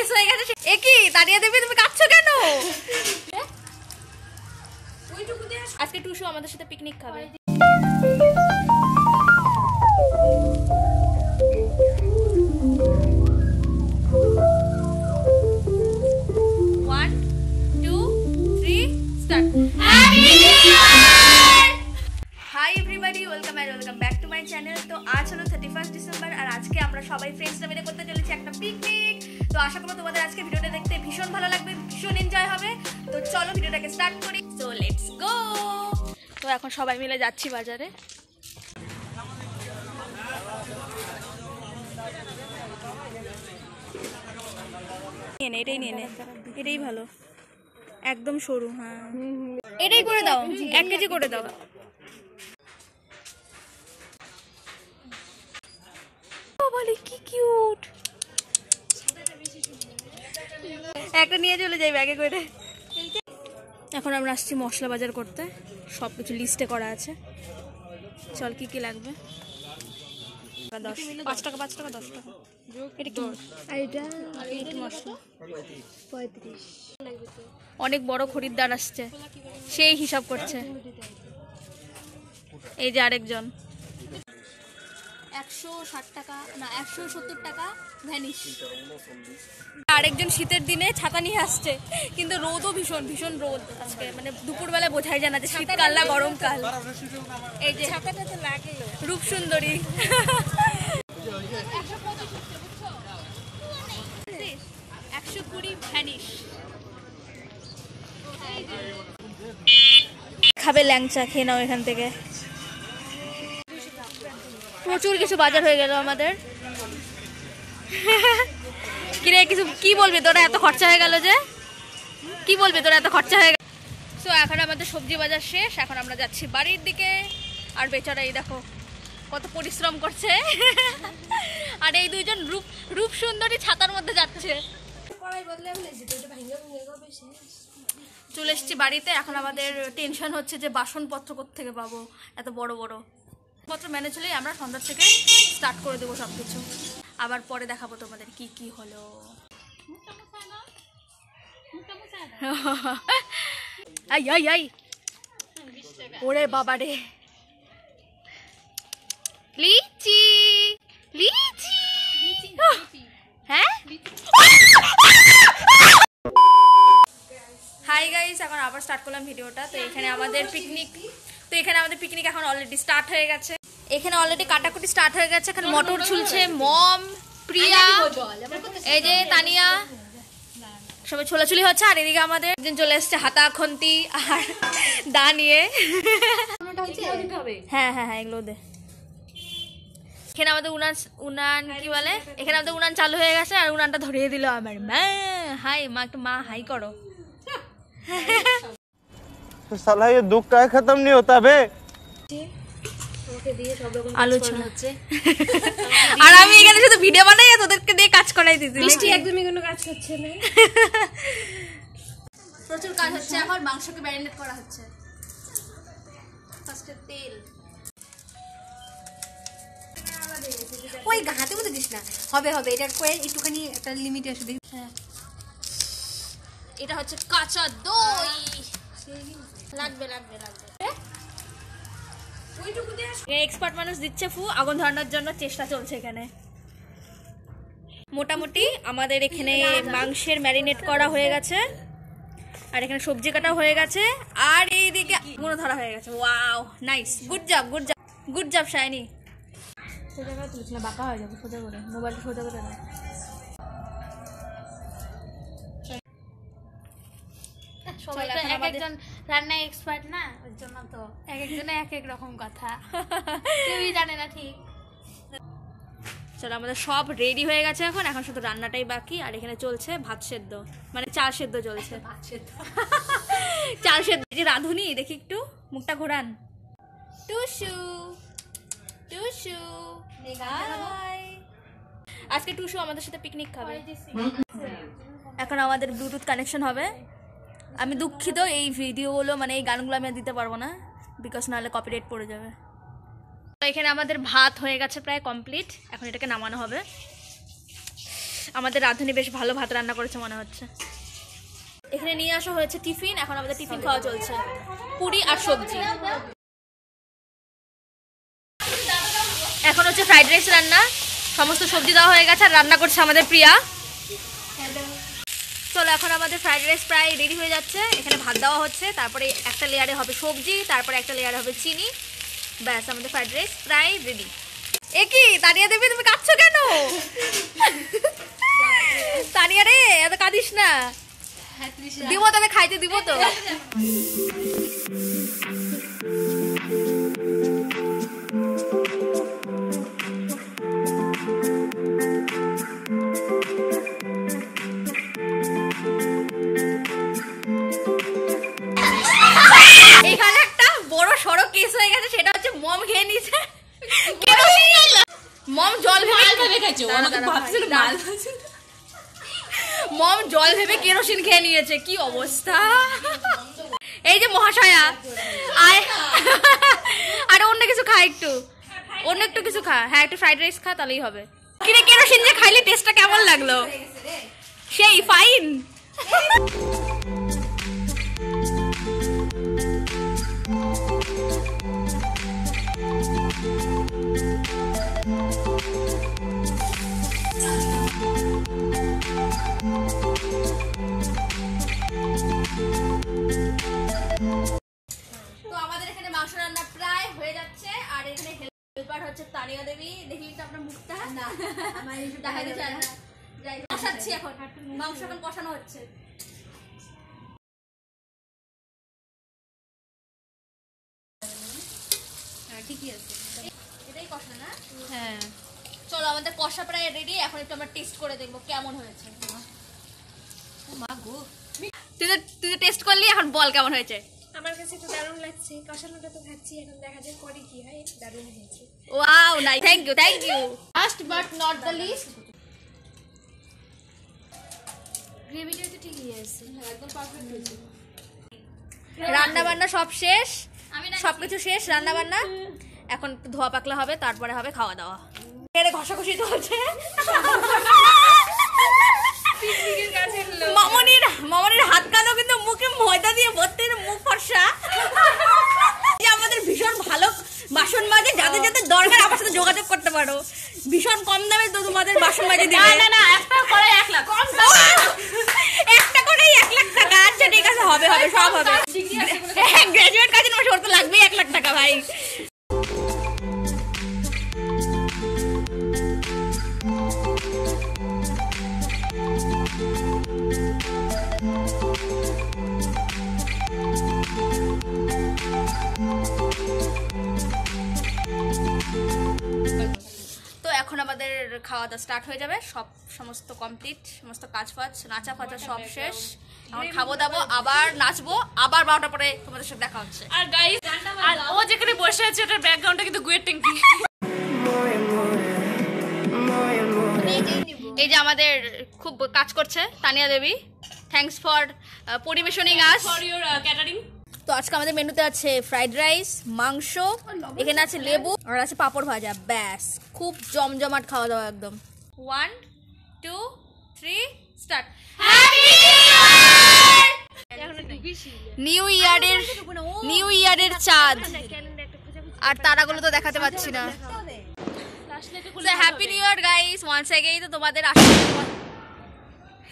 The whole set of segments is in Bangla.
শেষ হয়ে গেছে। এ কি দাঁড়িয়ে দেবে, তুমি কাঁদছো কেন? আজকে টুসু আমাদের সাথে পিকনিক খাবে। তো আজ হলো 31 ডিসেম্বর আর আজকে আমরা সবাই ফ্রেন্ডসরা মিলে করতে চলেছি একটা পিকনিক। তো আশা করব তোমাদের আজকে ভিডিওটা দেখতে ভীষণ ভালো লাগবে, ভীষণ এনজয় হবে। তো চলো ভিডিওটাকে স্টার্ট করি। So let's go. তো এখন সবাই মিলে যাচ্ছি বাজারে। এটাই নিয়ে নে, এটাই ভালো, একদম সরু। হ্যাঁ এটাই করে দাও, 1 কেজি করে দাও। কি কিউট, একটা নিয়ে চলে যাই ব্যাগে করে। এখন আমরা আসছি মশলা বাজার করতে, সবকিছু লিস্টে করা আছে। চল কি কি লাগবে। 5 টাকা 10 টাকা। এটা কি? এটা মশলা 35। অনেক বড় খরিদ্দার আসছে, সেই হিসাব করছে। এই যে আরেকজন 160 টাকা না 170 টাকা ভ্যানিশ। আরেকজন শীতের দিনে ছাতা নিয়ে আসছে, কিন্তু রোদও ভীষণ ভীষণ রোদ আজকে, মানে দুপুরবেলা বোঝাই যায় না যে শীতকাল না গরমকাল। এই যে ছাতাটা তো লাগলো, রূপসুন্দরী। 120 ভ্যানিশ। খাবে ল্যাংচা, খেয়ে নাও এখান থেকে। প্রচুর কিছু বাজার হয়ে গেল আমাদের। কিরে কিছু কি বলবি, তোরা এত খরচা হয়ে গেল যে? কি বলবি তোরা এত খরচা হয়ে গেল? সো এখন আমাদের সবজি বাজার শেষ, এখন আমরা যাচ্ছি বাড়ির দিকে। আর বেচারা এই দেখো কত পরিশ্রম করছে। আর এই দুইজন রূপ সুন্দরী ছাতার মধ্যে যাচ্ছে। চলে এসেছি বাড়িতে। এখন আমাদের টেনশন হচ্ছে যে বাসনপত্র কোত্থেকে পাবো, এত বড় বড় পত্র ম্যানেজ হলেই আমরা সন্ধ্যা থেকে স্টার্ট করে দেবো সবকিছু। আবার পরে দেখাবো তোমাদের কি কি হলো। ওরে বাবা রে, লিচি লিচি। হ্যাঁ হাই গাইস, এখন আবার স্টার্ট করলাম ভিডিওটা। তো এখানে আমাদের পিকনিক এখন অলরেডি স্টার্ট হয়ে গেছে। এখানে অলরেডি কাটাকুটি স্টার্ট হয়ে গেছে। এখানে মটর ঝুলছে, মম, প্রিয়া, এই যে তানিয়া, সবাই ছোলাছুলি হচ্ছে। আর এদিকে আমাদের একজন চলে এসছে হাতা খুন্তি আর দা নিয়ে। হ্যাঁ হ্যাঁ হ্যাঁ এগুলো দে। এখানে আমাদের উনান কি বলে, এখানে আমাদের উনান চালু হয়ে গেছে আর উনানটা ধরিয়ে দিল আমার মা। হাই মা, একটু মা হাই করো। साला ये दुख का खत्म नहीं होता बे। আলোচনা হচ্ছে আর আমি এখানে শুধু ভিডিও বানাই আর তোদেরকে দিয়ে কাজ করাই দিছি। মিষ্টি একদমই কোনো কাজ করছে না। প্রচুর কাজ হচ্ছে এখন। মাংসকে ম্যারিনেট করা হচ্ছে। ফার্স্টে তেল। ওই হাতে মতো দিস না, হবে হবে এটার কোয়েল একটুখানি একটা লিমিটে আসে দেখি। হ্যাঁ এটা হচ্ছে কাঁচা দই। লাগবে লাগবে লাগবে। এক্সপার্ট মানুষ দিচ্ছে ফু, আগুন ধরানোর জন্য চেষ্টা চলছে এখানে। মোটামুটি আমাদের এখানে মাংসের ম্যারিনেট করা হয়ে গেছে, আর এখানে সবজি কাটা হয়ে গেছে, আর এইদিকে গুঁড়ো ধরা হয়ে গেছে। Wow nice, good job good job good job shiny. সোজা করে তুলিস না, বাঁকা হয়ে যাবে। সোজা করে মোবাইলটা সোজা করে না। সবাই তো এক একজন রান্নায় এক্সপার্ট না, ওর জন্য তো এক একজনে এক এক রকম কথা। কেউই জানে না ঠিক। চলো আমাদের সব রেডি হয়ে গেছে এখন। এখন শুধু রান্নাটাই বাকি। আর এখানে চলছে ভাত সেদ্ধ, মানে চাল সেদ্ধ চলছে। চাল সেদ্ধ। যে রাঁধুনি দেখি একটু মুখটা ঘোরান। টুসু টুসু হাই। আজকে টুসু আমাদের সাথে পিকনিক খাবে। এখন আমাদের ব্লুটুথ কানেকশন হবে। আমি দুঃখিত, এই ভিডিওগুলো মানে এই গানগুলো আমি দিতে পারবো না, বিকজ নাহলে কপিরাইট পড়ে যাবে। তো এখানে আমাদের ভাত হয়ে গেছে প্রায় কমপ্লিট। এখন এটাকে নামানো হবে। আমাদের রাঁধুনি বেশ ভালো ভাত রান্না করেছে মনে হচ্ছে। এখানে নিয়ে আসা হয়েছে টিফিন, এখন আমাদের টিফিন খাওয়া চলছে, পুরি আর সবজি। এখন হচ্ছে ফ্রাইড রাইস রান্না, সমস্ত সবজি দেওয়া হয়ে গেছে আর রান্না করছে আমাদের প্রিয়া। চলো এখন আমাদের ফ্রাইড রাইস প্রায় রেডি হয়ে যাচ্ছে। এখানে ভাত দেওয়া হচ্ছে, তারপরে একটা লেয়ারে হবে সবজি, তারপরে একটা লেয়ারে হবে চিনি, ব্যাস আমাদের ফ্রাইড রাইস প্রায় রেডি। এ কি তানিয়া দেবী, তুমি কাঁদছো কেন? তানিয়া রে, এত কাঁদিস না, দিব তবে খাইতে দিব তো। এখানে একটা বড় সড়ক কেস হয়ে গেছে, সেটা হচ্ছে মম খেয়ে নিয়েছে মম জল ভেবে খাইছো, মম জল ভেবে কেরোসিন খেয়ে নিয়েছে, কি অবস্থা। এই যে মহাশয়া আয়, আরে অন্য কিছু খা, একটু অন্য একটু কিছু খা। হ্যাঁ একটু ফ্রাইড রাইস খা, তাহলেই হবে। কিরে কেরোসিন যে খাইলে টেস্টটা কেমন লাগলো? সেই ফাইন। তো আমাদের এখানে মাংস রান্না প্রায় হয়ে যাচ্ছে, আর এখানে হেল্পার হচ্ছে তানিয়া দেবী। দেখি একটু আপনার মুখটা, না আমার একটু দেখাতে চায় না। যাই কষাচ্ছি, এখন মাংস এখন কষানো হচ্ছে। ঠিকই আছে, এটাই কষা না? হ্যাঁ চলো আমাদের কষা প্রায় রেডি, এখন একটু আমরা টেস্ট করে দেখবো কেমন হয়েছে। তুই তো টেস্ট করলি, এখন বল কেমন হয়েছে। আমার কাছে তো দারুণ লাগছে, কষানোটা তো খাচ্ছি, এখন দেখা যাক পরে কি হয়। দারুণ হয়েছে। Wow nice, thank you thank you. Last but not the least, গ্রেভিটা তো ঠিকই আছে, একদম পারফেক্ট হয়েছে। রান্না বান্না সব শেষ, সবকিছু শেষ রান্না বান্না, এখন ধোয়া পাকলা হবে, তারপরে হবে খাওয়া দাওয়া। এর ঘষাঘষি চলছে। মামনির হাত কালো, কিন্তু মুখে ময়দা দিয়ে ভর্তি, মুখ ফর্সা। আমাদের ভীষণ ভালো বাসন মাজে, যাদের যাদের দরকার আমার সাথে যোগাযোগ করতে পারো, ভীষণ কম দামে তো তোমাদের বাসন মাজে দিবে। না একটা করে 1 লাখ, একটা করেই 1 লাখ টাকা। আচ্ছা ঠিক আছে, হবে হবে সব হবে। গ্রাজুয়েট কাজে মাসে ওর তো লাগবেই 1 লাখ টাকা ভাই। তো এখন আমাদের খাওয়া দাওয়া স্টার্ট হয়ে যাবে, সমস্ত কমপ্লিট, সমস্ত কাজ ফাজ নাচা ফাচা সব শেষ। এখন খাবো দাবো, আবার নাচবো, আবার 12টা পরে তোমাদের সাথে দেখা হচ্ছে। আর গাইস, আর ও যেখানে বসে আছে ওটার ব্যাকগ্রাউন্ডটা কিন্তু গুয়ের ট্যাঙ্কি। এই যে আমাদের খুব কাজ করছে তানিয়া দেবী, থ্যাঙ্কস ফর পরিবেশনিং আস, ফর ইওর ক্যাটারিং। তো আজকে আমাদের মেনুতে আছে ফ্রাইড রাইস, মাংস, এখানে আছে লেবু আর আছে পাঁপড় ভাজা, ব্যাস খুব জমজমাট খাওয়া দাওয়া একদম। 1 2 3 স্টার্ট। নিউ ইয়ারের চাঁদ, আর তারাগুলো তো দেখাতে পাচ্ছি না। Happy new year guys once again. তো তোমাদের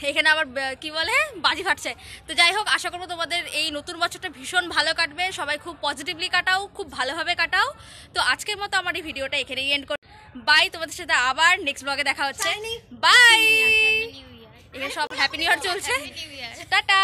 এখানে আবার কি বলে বাজি ফাটছে। তো যাই হোক, আশা করবো তোমাদের এই নতুন বছরটা ভীষণ ভালো কাটবে, সবাই খুব পজিটিভলি কাটাও, খুব ভালোভাবে কাটাও। তো আজকের মতো আমার এই ভিডিওটা এখানেই এন্ড করি। বাই, তোমাদের সাথে আবার নেক্সট ব্লগে দেখা হচ্ছে। বাই। এখানে সব হ্যাপি নিউ ইয়ার চলছে, টাটা।